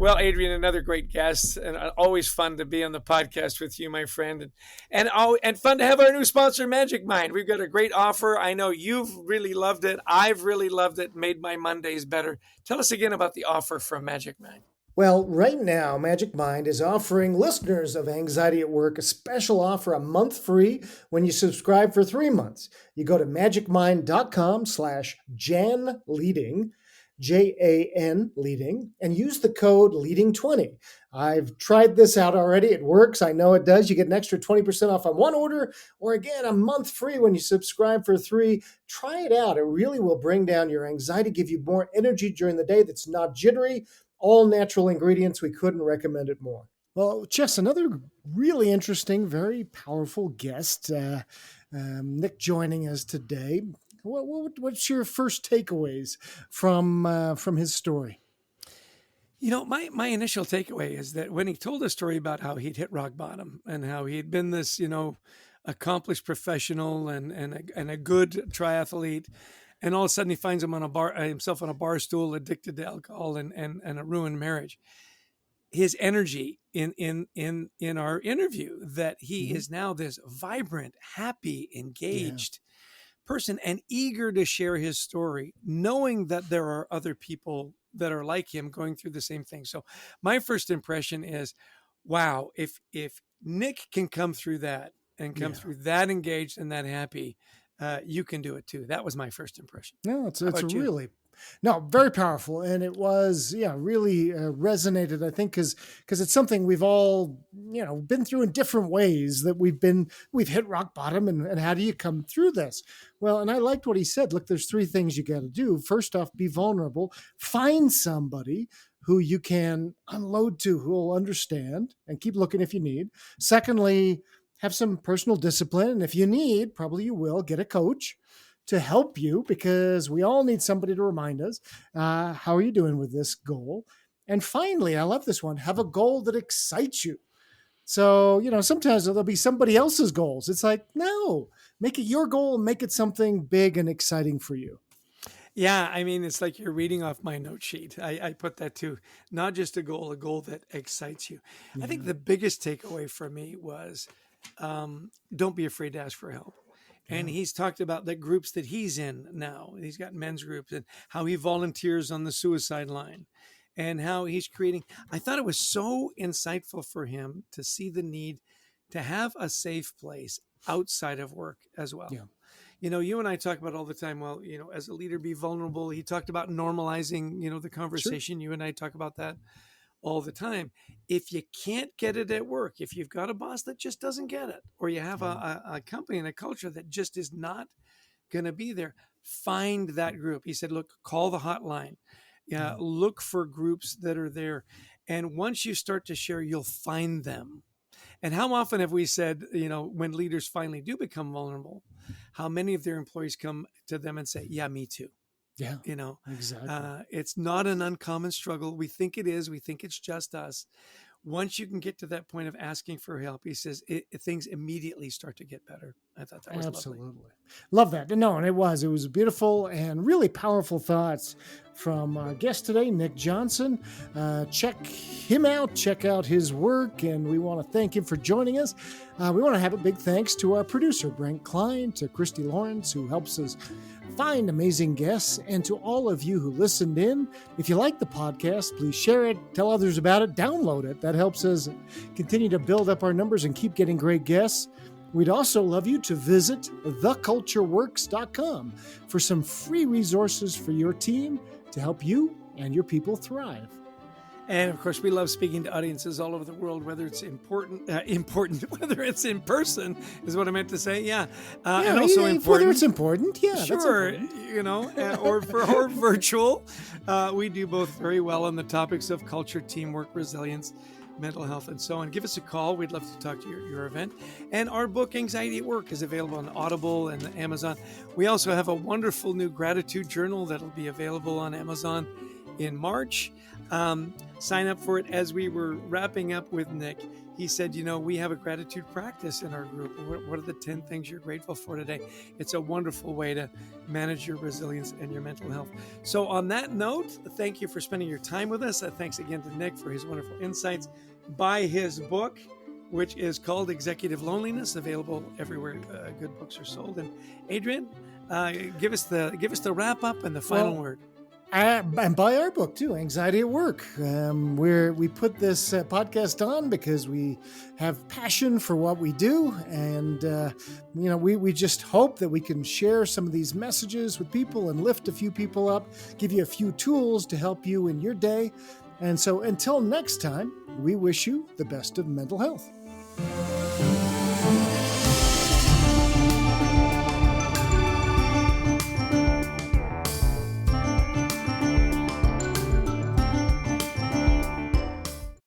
Well, Adrian, another great guest, and always fun to be on the podcast with you, my friend, and fun to have our new sponsor, Magic Mind. We've got a great offer. I know you've really loved it. I've really loved it. Made my Mondays better. Tell us again about the offer from Magic Mind. Well, right now, Magic Mind is offering listeners of Anxiety at Work a special offer, a month free when you subscribe for 3 months. You go to magicmind.com/JAN-leading, JAN leading, and use the code leading20. I've tried this out already. It works. I know it does. You get an extra 20% off on one order, or again, a month free when you subscribe for 3. Try it out. It really will bring down your anxiety, give you more energy during the day that's not jittery. All natural ingredients. We couldn't recommend it more. Well, Jess, another really interesting, very powerful guest, Nick, joining us today. What's your first takeaways from his story? You know, my initial takeaway is that when he told a story about how he'd hit rock bottom and how he'd been this, accomplished professional and a good triathlete, and all of a sudden he finds himself on a bar stool, addicted to alcohol and a ruined marriage. His energy in our interview, that he is now this vibrant, happy, engaged person and eager to share his story, knowing that there are other people that are like him going through the same thing. So my first impression is, wow, if Nick can come through that and come through that engaged and that happy, you can do it too. That was my first impression. No, it's really, very powerful. And it was, really resonated, I think, because it's something we've all, been through in different ways, that we've hit rock bottom, and how do you come through this? Well, and I liked what he said. Look, there's 3 things you got to do. First off, be vulnerable, find somebody who you can unload to, who will understand, and keep looking if you need. Secondly, have some personal discipline. And if you need, probably you will, get a coach to help you, because we all need somebody to remind us, how are you doing with this goal? And finally, I love this one, have a goal that excites you. So, sometimes there'll be somebody else's goals. It's like, no, make it your goal and make it something big and exciting for you. Yeah, I mean, it's like you're reading off my note sheet. I put that too. Not just a goal that excites you. I think the biggest takeaway for me was, don't be afraid to ask for help. And he's talked about the groups that he's in now. He's got men's groups, and how he volunteers on the suicide line, and how he's creating. I thought it was so insightful for him to see the need to have a safe place outside of work as well. Yeah. You and I talk about all the time, well, as a leader, be vulnerable. He talked about normalizing, the conversation. Sure. You and I talk about that all the time. If you can't get it at work, if you've got a boss that just doesn't get it, or you have a company and a culture that just is not going to be there, find that group. He said, look, call the hotline. Look for groups that are there. And once you start to share, you'll find them. And how often have we said, when leaders finally do become vulnerable, how many of their employees come to them and say, yeah, me too. Yeah, exactly. It's not an uncommon struggle. We think it is. We think it's just us. Once you can get to that point of asking for help, he says, things immediately start to get better. I thought that was absolutely lovely. Love that. No, and it was beautiful and really powerful thoughts from our guest today, Nick Johnson. Check him out, check out his work, and we want to thank him for joining us. We want to have a big thanks to our producer, Brent Klein, to Christy Lawrence, who helps us find amazing guests, and to all of you who listened in. If you like the podcast, please share it, tell others about it, download it. That helps us continue to build up our numbers and keep getting great guests. We'd also love you to visit thecultureworks.com for some free resources for your team to help you and your people thrive. And of course, we love speaking to audiences all over the world, whether it's important, whether it's in person is what I meant to say. Yeah. And also important. Whether it's important. Yeah. Sure. Important. Or virtual. We do both very well on the topics of culture, teamwork, resilience, mental health, and so on. Give us a call. We'd love to talk to your event. And our book, Anxiety at Work, is available on Audible and Amazon. We also have a wonderful new gratitude journal that'll be available on Amazon in March. Sign up for it. As we were wrapping up with Nick, he said, we have a gratitude practice in our group. What are the 10 things you're grateful for today? It's a wonderful way to manage your resilience and your mental health. So on that note, thank you for spending your time with us. Thanks again to Nick for his wonderful insights. Buy his book, which is called Executive Loneliness, available everywhere good books are sold. And Adrian, give us the wrap up and the final word. And buy our book too, Anxiety at Work. We put this podcast on because we have passion for what we do, and we just hope that we can share some of these messages with people and lift a few people up, give you a few tools to help you in your day. And so until next time, we wish you the best of mental health.